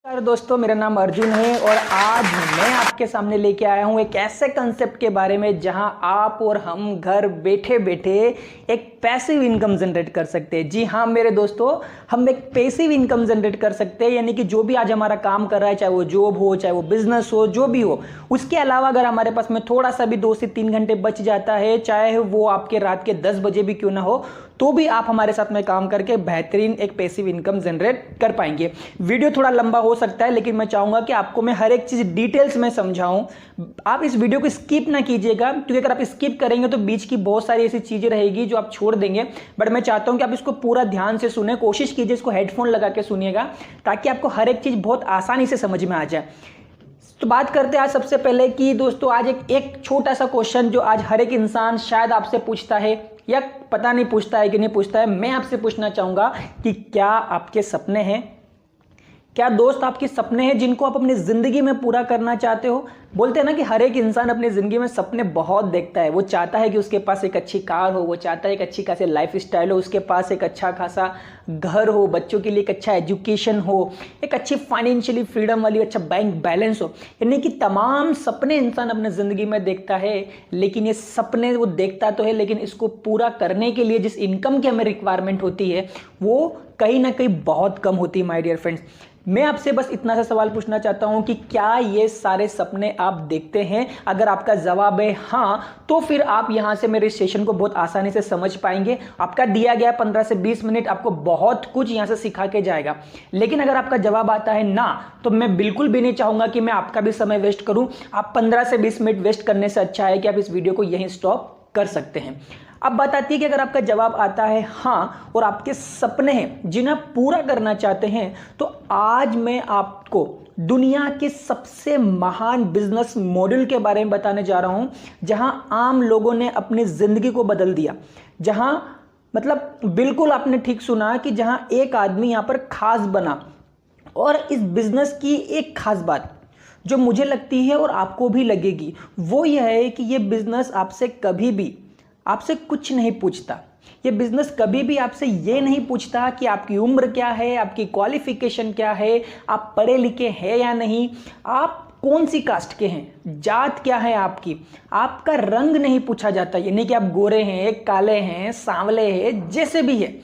नमस्कार दोस्तों, मेरा नाम अर्जुन है और आज मैं आपके सामने लेके आया हूं एक ऐसे कंसेप्ट के बारे में जहां आप और हम घर बैठे बैठे एक पैसिव इनकम जनरेट कर सकते हैं। जी हाँ मेरे दोस्तों, हम एक पैसिव इनकम जनरेट कर सकते हैं। यानी कि जो भी आज हमारा काम कर रहा है, चाहे वो जॉब हो, चाहे वो बिजनेस हो, जो भी हो, उसके अलावा अगर हमारे पास में थोड़ा सा भी 2 से 3 घंटे बच जाता है, चाहे वो आपके रात के 10 बजे भी क्यों ना हो, तो भी आप हमारे साथ में काम करके बेहतरीन एक पैसिव इनकम जनरेट कर पाएंगे। वीडियो थोड़ा लंबा हो सकता है, लेकिन मैं चाहूंगा कि आपको मैं हर एक चीज डिटेल्स में समझाऊं। आप इस वीडियो को स्किप ना कीजिएगा, क्योंकि अगर आप स्किप करेंगे तो बीच की बहुत सारी ऐसी चीजें रहेगी जो आप छोड़ देंगे। बट मैं चाहता हूं कि आप इसको पूरा ध्यान से सुने, कोशिश कीजिए इसको हेडफोन लगा के सुनिएगा, ताकि आपको हर एक चीज बहुत आसानी से समझ में आ जाए। तो बात करते हैं आज सबसे पहले कि दोस्तों, आज एक छोटा सा क्वेश्चन जो आज हर एक इंसान शायद आपसे पूछता है, या पता नहीं पूछता है कि नहीं पूछता है। मैं आपसे पूछना चाहूंगा कि क्या आपके सपने हैं? क्या दोस्त आपके सपने हैं जिनको आप अपनी जिंदगी में पूरा करना चाहते हो? बोलते हैं ना कि हर एक इंसान अपनी जिंदगी में सपने बहुत देखता है। वो चाहता है कि उसके पास एक अच्छी कार हो, वो चाहता है एक अच्छी खासी लाइफ स्टाइल हो, उसके पास एक अच्छा खासा घर हो, बच्चों के लिए एक अच्छा एजुकेशन हो, एक अच्छी फाइनेंशियली फ्रीडम वाली अच्छा बैंक बैलेंस हो। यानी कि तमाम सपने इंसान अपने जिंदगी में देखता है। लेकिन ये सपने वो देखता तो है, लेकिन इसको पूरा करने के लिए जिस इनकम की हमें रिक्वायरमेंट होती है वो कहीं ना कहीं बहुत कम होती है। माय डियर फ्रेंड्स, मैं आपसे बस इतना सा सवाल पूछना चाहता हूं कि क्या ये सारे सपने आप देखते हैं? अगर आपका जवाब है हां, तो फिर आप यहां से मेरे सेशन को बहुत आसानी से समझ पाएंगे। आपका दिया गया 15 से 20 मिनट आपको बहुत कुछ यहां से सिखा के जाएगा। लेकिन अगर आपका जवाब आता है ना, तो मैं बिल्कुल भी नहीं चाहूंगा कि मैं आपका भी समय वेस्ट करूं। आप 15 से 20 मिनट वेस्ट करने से अच्छा है कि आप इस वीडियो को यहीं स्टॉप कर सकते हैं। अब बात आती है कि अगर आपका जवाब आता है हाँ और आपके सपने हैं जिन्हें आप पूरा करना चाहते हैं, तो आज मैं आपको दुनिया के सबसे महान बिजनेस मॉडल के बारे में बताने जा रहा हूं, जहां आम लोगों ने अपनी जिंदगी को बदल दिया। जहां मतलब बिल्कुल आपने ठीक सुना कि जहां एक आदमी यहां पर खास बना। और इस बिजनेस की एक खास बात जो मुझे लगती है और आपको भी लगेगी, वो यह है कि यह बिजनेस आपसे कभी भी आपसे कुछ नहीं पूछता। ये बिजनेस कभी भी आपसे ये नहीं पूछता कि आपकी उम्र क्या है, आपकी क्वालिफिकेशन क्या है, आप पढ़े लिखे हैं या नहीं, आप कौन सी कास्ट के हैं, जात क्या है आपकी, आपका रंग नहीं पूछा जाता। यानी कि आप गोरे हैं, काले हैं, सांवले हैं, जैसे भी है।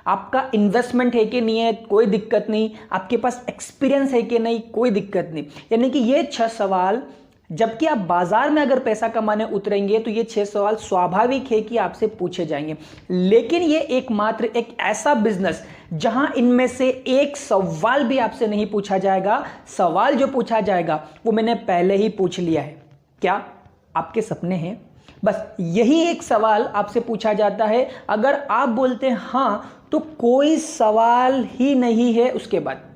आपका इन्वेस्टमेंट है कि नहीं है, कोई दिक्कत नहीं। आपके पास एक्सपीरियंस है कि नहीं, कोई दिक्कत नहीं। यानी कि ये 6 सवाल, जबकि आप बाजार में अगर पैसा कमाने उतरेंगे तो ये 6 सवाल स्वाभाविक है कि आपसे पूछे जाएंगे। लेकिन ये एकमात्र एक ऐसा बिजनेस जहां इनमें से एक सवाल भी आपसे नहीं पूछा जाएगा। सवाल जो पूछा जाएगा वो मैंने पहले ही पूछ लिया है, क्या आपके सपने हैं? बस यही एक सवाल आपसे पूछा जाता है। अगर आप बोलते हैं हां, तो कोई सवाल ही नहीं है उसके बाद।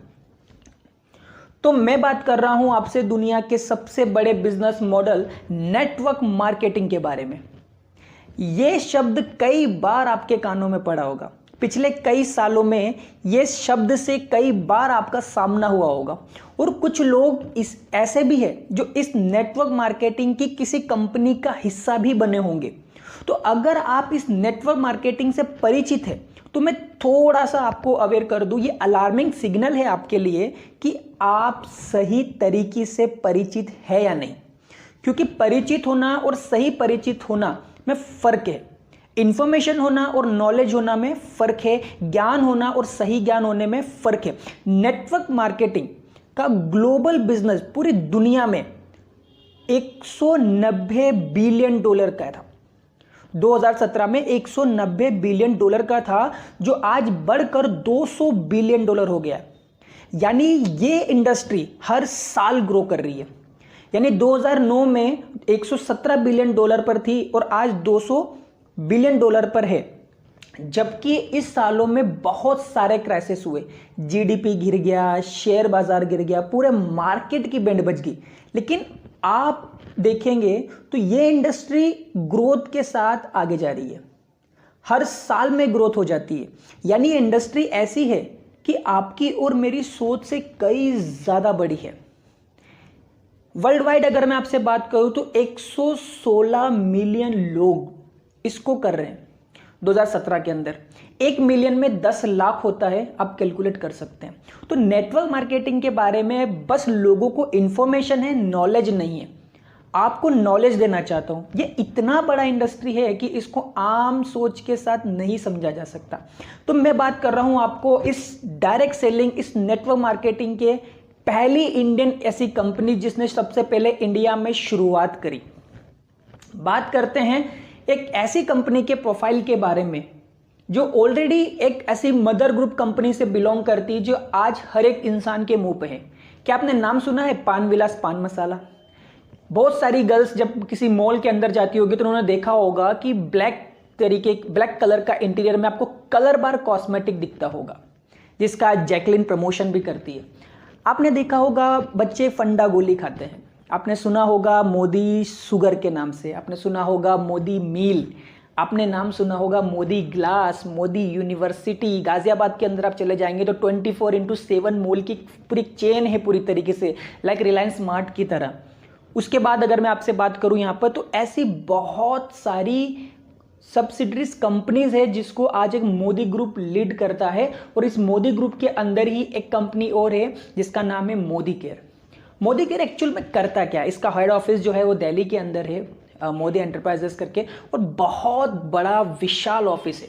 तो मैं बात कर रहा हूं आपसे दुनिया के सबसे बड़े बिजनेस मॉडल नेटवर्क मार्केटिंग के बारे में। यह शब्द कई बार आपके कानों में पड़ा होगा। पिछले कई सालों में यह शब्द से कई बार आपका सामना हुआ होगा। और कुछ लोग इस ऐसे भी हैं जो इस नेटवर्क मार्केटिंग की किसी कंपनी का हिस्सा भी बने होंगे। तो अगर आप इस नेटवर्क मार्केटिंग से परिचित हैं, तो मैं थोड़ा सा आपको अवेयर कर दूं, ये अलार्मिंग सिग्नल है आपके लिए कि आप सही तरीके से परिचित है या नहीं। क्योंकि परिचित होना और सही परिचित होना में फर्क है। इंफॉर्मेशन होना और नॉलेज होना में फर्क है। ज्ञान होना और सही ज्ञान होने में फर्क है। नेटवर्क मार्केटिंग का ग्लोबल बिजनेस पूरी दुनिया में 190 बिलियन डॉलर का था। 2017 में 190 बिलियन डॉलर का था, जो आज बढ़कर 200 बिलियन डॉलर हो गया। यानी ये इंडस्ट्री हर साल ग्रो कर रही है। यानी 2009 में 117 बिलियन डॉलर पर थी और आज 200 बिलियन डॉलर पर है। जबकि इस सालों में बहुत सारे क्राइसिस हुए, जीडीपी गिर गया, शेयर बाजार गिर गया, पूरे मार्केट की बैंड बज गई। लेकिन आप देखेंगे तो ये इंडस्ट्री ग्रोथ के साथ आगे जा रही है। हर साल में ग्रोथ हो जाती है। यानी इंडस्ट्री ऐसी है कि आपकी और मेरी सोच से कई ज्यादा बड़ी है। वर्ल्ड वाइड अगर मैं आपसे बात करूं तो 116 मिलियन लोग इसको कर रहे हैं। 2017 के अंदर। 1 मिलियन में 10 लाख होता है, आप कैलकुलेट कर सकते हैं। तो नेटवर्क मार्केटिंग के बारे में बस लोगों को इंफॉर्मेशन है, नॉलेज नहीं है। आपको नॉलेज देना चाहता हूं। ये इतना बड़ा इंडस्ट्री है कि इसको आम सोच के साथ नहीं समझा जा सकता। तो मैं बात कर रहा हूं आपको इस डायरेक्ट सेलिंग, इस नेटवर्क मार्केटिंग के पहली इंडियन ऐसी कंपनी जिसने सबसे पहले इंडिया में शुरुआत करी। बात करते हैं एक ऐसी कंपनी के प्रोफाइल के बारे में जो ऑलरेडी एक ऐसी मदर ग्रुप कंपनी से बिलोंग करती है जो आज हर एक इंसान के मुंह पे है। क्या आपने नाम सुना है पान विलास पान मसाला? बहुत सारी गर्ल्स जब किसी मॉल के अंदर जाती होगी तो उन्होंने देखा होगा कि ब्लैक कलर का इंटीरियर में आपको कलर बार कॉस्मेटिक दिखता होगा, जिसका जैकलिन प्रमोशन भी करती है। आपने देखा होगा बच्चे फंडा गोली खाते हैं, आपने सुना होगा मोदी शुगर के नाम से, आपने सुना होगा मोदी मील, आपने नाम सुना होगा मोदी ग्लास, मोदी यूनिवर्सिटी। गाजियाबाद के अंदर आप चले जाएंगे तो 24/7 मॉल की पूरी चेन है पूरी तरीके से, लाइक रिलायंस स्मार्ट की तरह। उसके बाद अगर मैं आपसे बात करूं यहाँ पर, तो ऐसी बहुत सारी सब्सिडरीज कंपनीज है जिसको आज एक मोदी ग्रुप लीड करता है। और इस मोदी ग्रुप के अंदर ही एक कंपनी और है जिसका नाम है Modi care. Modi care actual में करता क्या है? इसका हेड ऑफिस जो है वो दिल्ली के अंदर है, मोदी एंटरप्राइजेस करके, और बहुत बड़ा विशाल ऑफिस है।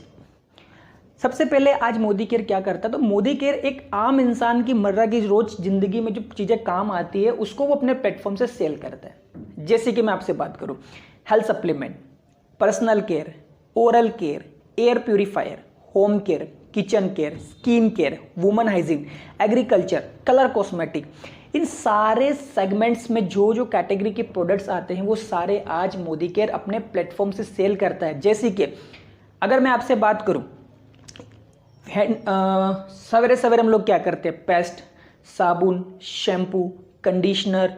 सबसे पहले आज मोदी केयर क्या करता है? तो मोदी केयर एक आम इंसान की मर्रा की रोज जिंदगी में जो चीज़ें काम आती है उसको वो अपने प्लेटफॉर्म से सेल करता है। जैसे कि मैं आपसे बात करूं, health supplement, personal care, oral care, air purifier, home care, kitchen care, skin care, women hygiene, agriculture, colour cosmetic, इन सारे सेगमेंट्स में जो जो कैटेगरी के प्रोडक्ट्स आते हैं वो सारे आज मोदी केयर अपने प्लेटफॉर्म से सेल करता है। जैसे कि अगर मैं आपसे बात करूं, सवेरे सवेरे हम लोग क्या करते हैं? पेस्ट, साबुन, शैम्पू, कंडीशनर।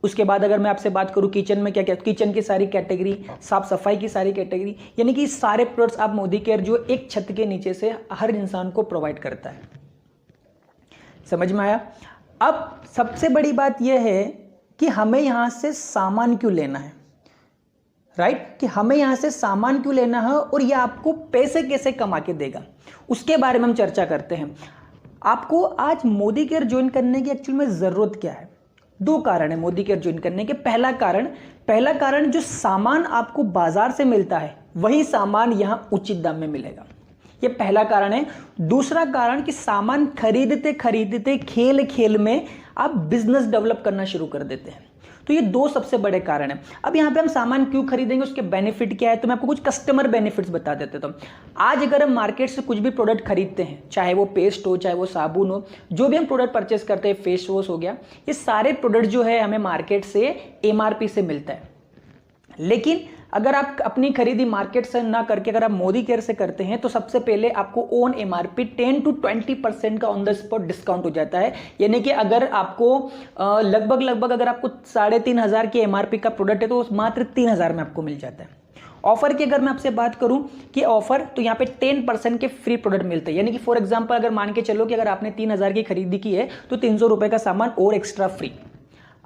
उसके बाद अगर मैं आपसे बात करूं किचन में क्या क्या, किचन की सारी कैटेगरी, साफ सफाई की सारी कैटेगरी, यानी कि सारे प्रोडक्ट्स आप मोदी केयर जो एक छत के नीचे से हर इंसान को प्रोवाइड करता है। समझ में आया? अब सबसे बड़ी बात यह है कि हमें यहां से सामान क्यों लेना है, राइट? कि हमें यहां से सामान क्यों लेना है और यह आपको पैसे कैसे कमा के देगा, उसके बारे में हम चर्चा करते हैं। आपको आज मोदी केयर ज्वाइन करने की एक्चुअल में जरूरत क्या है? 2 कारण है मोदी केयर ज्वाइन करने के। पहला कारण जो सामान आपको बाजार से मिलता है वही सामान यहां उचित दाम में मिलेगा, ये पहला कारण है। दूसरा कारण कि सामान खरीदते खरीदते खेल खेल में आप बिजनेस डेवलप करना शुरू कर देते हैं। तो ये 2 सबसे बड़े कारण हैं। अब यहाँ पे हम सामान क्यों खरीदेंगे, उसके बेनिफिट क्या है, तो मैं आपको कुछ कस्टमर बेनिफिट्स बता देते। तो आज अगर हम मार्केट से कुछ भी प्रोडक्ट खरीदते हैं, चाहे वो पेस्ट हो, चाहे वो साबुन हो, जो भी हम प्रोडक्ट परचेस करते हैं, फेस वॉश हो गया, ये सारे प्रोडक्ट जो है हमें मार्केट से MRP से मिलता है। लेकिन अगर आप अपनी खरीदी मार्केट से ना करके अगर आप मोदी केयर से करते हैं तो सबसे पहले आपको ऑन MRP 10 to 20% का ऑन द स्पॉट डिस्काउंट हो जाता है। यानी कि अगर आपको लगभग अगर आपको 3,500 की MRP का प्रोडक्ट है तो मात्र 3,000 में आपको मिल जाता है। ऑफर की अगर मैं आपसे बात करूं कि ऑफर, तो यहाँ पे 10% के फ्री प्रोडक्ट मिलते हैं। यानी कि फॉर एग्जांपल अगर मान के चलो कि अगर आपने 3,000 की खरीदी की है तो 300 रुपए का सामान और एक्स्ट्रा फ्री।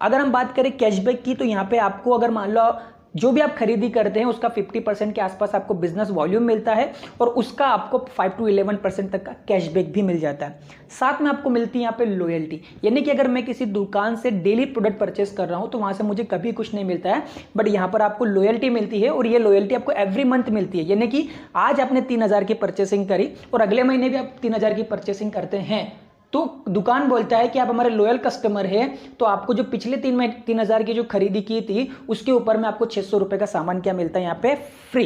अगर हम बात करें कैशबैक की, तो यहाँ पे आपको अगर मान लो जो भी आप खरीदी करते हैं उसका 50% के आसपास आपको बिजनेस वॉल्यूम मिलता है और उसका आपको 5 to 11% तक का कैशबैक भी मिल जाता है। साथ में आपको मिलती है यहाँ पे लॉयल्टी, यानी कि अगर मैं किसी दुकान से डेली प्रोडक्ट परचेस कर रहा हूँ तो वहां से मुझे कभी कुछ नहीं मिलता है, बट यहाँ पर आपको लॉयल्टी मिलती है और ये लॉयल्टी आपको एवरी मंथ मिलती है। यानी कि आज आपने 3,000 की परचेसिंग करी और अगले महीने भी आप 3,000 की परचेसिंग करते हैं तो दुकान बोलता है कि आप हमारे लॉयल कस्टमर हैं, तो आपको जो पिछले 3,000 की जो खरीदी की थी उसके ऊपर में आपको 600 रुपए का सामान क्या मिलता है यहाँ पे फ्री।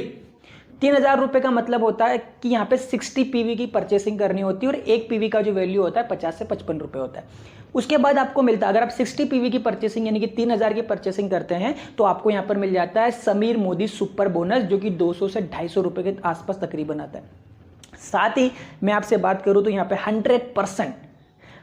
3,000 रुपए का मतलब होता है कि यहाँ पे 60 PV की परचेसिंग करनी होती है और एक PV का जो वैल्यू होता है 50 से 55 रुपए होता है। उसके बाद आपको मिलता है, अगर आप 60 PV की परचेसिंग यानी कि 3,000 की परचेसिंग करते हैं तो आपको यहाँ पर मिल जाता है समीर मोदी सुपर बोनस, जो कि 200 से 250 रुपए के आसपास तकरीबन आता है। साथ ही मैं आपसे बात करूं तो यहाँ पे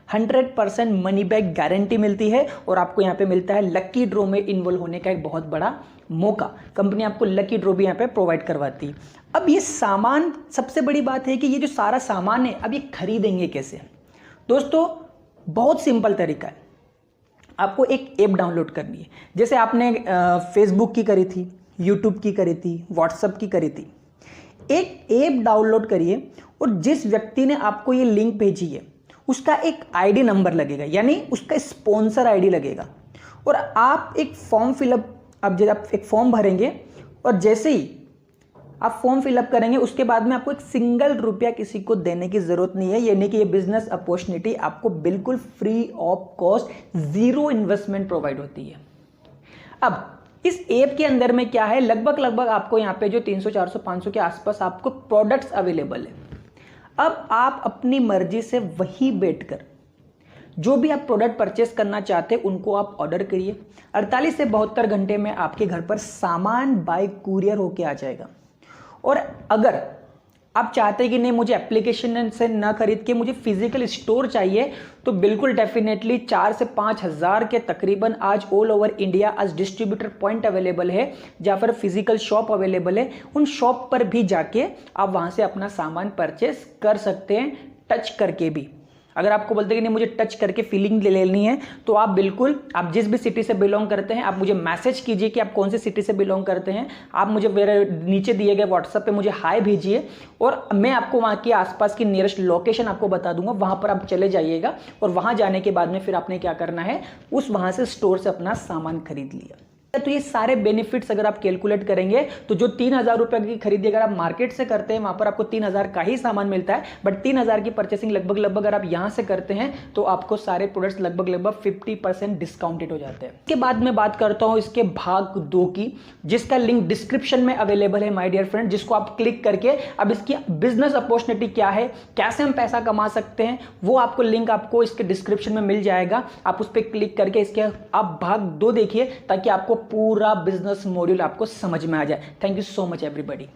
100% मनी बैक गारंटी मिलती है और आपको यहाँ पे मिलता है लकी ड्रॉ में इन्वॉल्व होने का एक बहुत बड़ा मौका। कंपनी आपको लकी ड्रॉ भी यहाँ पे प्रोवाइड करवाती है। अब ये सामान, सबसे बड़ी बात है कि ये जो सारा सामान है अब ये खरीदेंगे कैसे? दोस्तों बहुत सिंपल तरीका है, आपको एक ऐप डाउनलोड करनी है। जैसे आपने फेसबुक की करी थी, यूट्यूब की करी थी, व्हाट्सएप की करी थी। एक ऐप डाउनलोड करिए और जिस व्यक्ति ने आपको ये लिंक भेजी है उसका एक आईडी नंबर लगेगा, यानी उसका स्पॉन्सर आईडी लगेगा, और आप एक फॉर्म फिलअप, अब जब आप एक फॉर्म भरेंगे और जैसे ही आप फॉर्म फिलअप करेंगे उसके बाद में आपको एक सिंगल रुपया किसी को देने की जरूरत नहीं है, यानी कि ये बिजनेस अपॉर्चुनिटी आपको बिल्कुल free of cost, zero investment provide होती है। अब इस ऐप के अंदर में क्या है, लगभग आपको यहाँ पे जो 300, 400, 500 के आसपास आपको प्रोडक्ट्स अवेलेबल है। अब आप अपनी मर्जी से वही बैठकर जो भी आप प्रोडक्ट परचेस करना चाहते हैं उनको आप ऑर्डर करिए, 48 से 72 घंटे में आपके घर पर सामान बाय कुरियर होके आ जाएगा। और अगर आप चाहते हैं कि नहीं मुझे एप्लीकेशन से ना खरीद के मुझे फिजिकल स्टोर चाहिए, तो बिल्कुल डेफिनेटली 4 से 5 हज़ार के तकरीबन आज ऑल ओवर इंडिया आज डिस्ट्रीब्यूटर पॉइंट अवेलेबल है, जहाँ पर फिजिकल शॉप अवेलेबल है। उन शॉप पर भी जाके आप वहाँ से अपना सामान परचेस कर सकते हैं, टच करके भी। अगर आपको बोलते हैं कि नहीं मुझे टच करके फीलिंग ले लेनी है, तो आप बिल्कुल, आप जिस भी सिटी से बिलोंग करते हैं आप मुझे मैसेज कीजिए कि आप कौन सी सिटी से बिलोंग करते हैं, आप मुझे मेरे नीचे दिए गए व्हाट्सएप पे मुझे हाय भेजिए और मैं आपको वहाँ की आसपास की नियरेस्ट लोकेशन आपको बता दूंगा, वहाँ पर आप चले जाइएगा और वहाँ जाने के बाद में फिर आपने क्या करना है, उस वहाँ से स्टोर से अपना सामान खरीद लिया। तो ये सारे बेनिफिट्स अगर आप कैलकुलेट करेंगे तो जो 3,000 रुपए की खरीदी अगर आप मार्केट से करते हैं वहां पर आपको 3,000 का ही सामान मिलता है, बट 3,000 की परचेसिंग लगभग अगर आप यहां से करते हैं तो आपको सारे प्रोडक्ट्स लगभग 50% डिस्काउंटेड हो जाते हैं। इसके बाद मैं बात करता हूं इसके भाग 2 की, जिसका लिंक डिस्क्रिप्शन में अवेलेबल है माय डियर फ्रेंड, जिसको आप क्लिक करके अब इसकी बिजनेस अपॉर्चुनिटी क्या है, कैसे हम पैसा कमा सकते हैं, वो आपको लिंक आपको इसके डिस्क्रिप्शन में मिल जाएगा। आप उस पर क्लिक करके इसके आप भाग 2 देखिए ताकि आपको पूरा बिजनेस मॉड्यूल आपको समझ में आ जाए। Thank you so much everybody.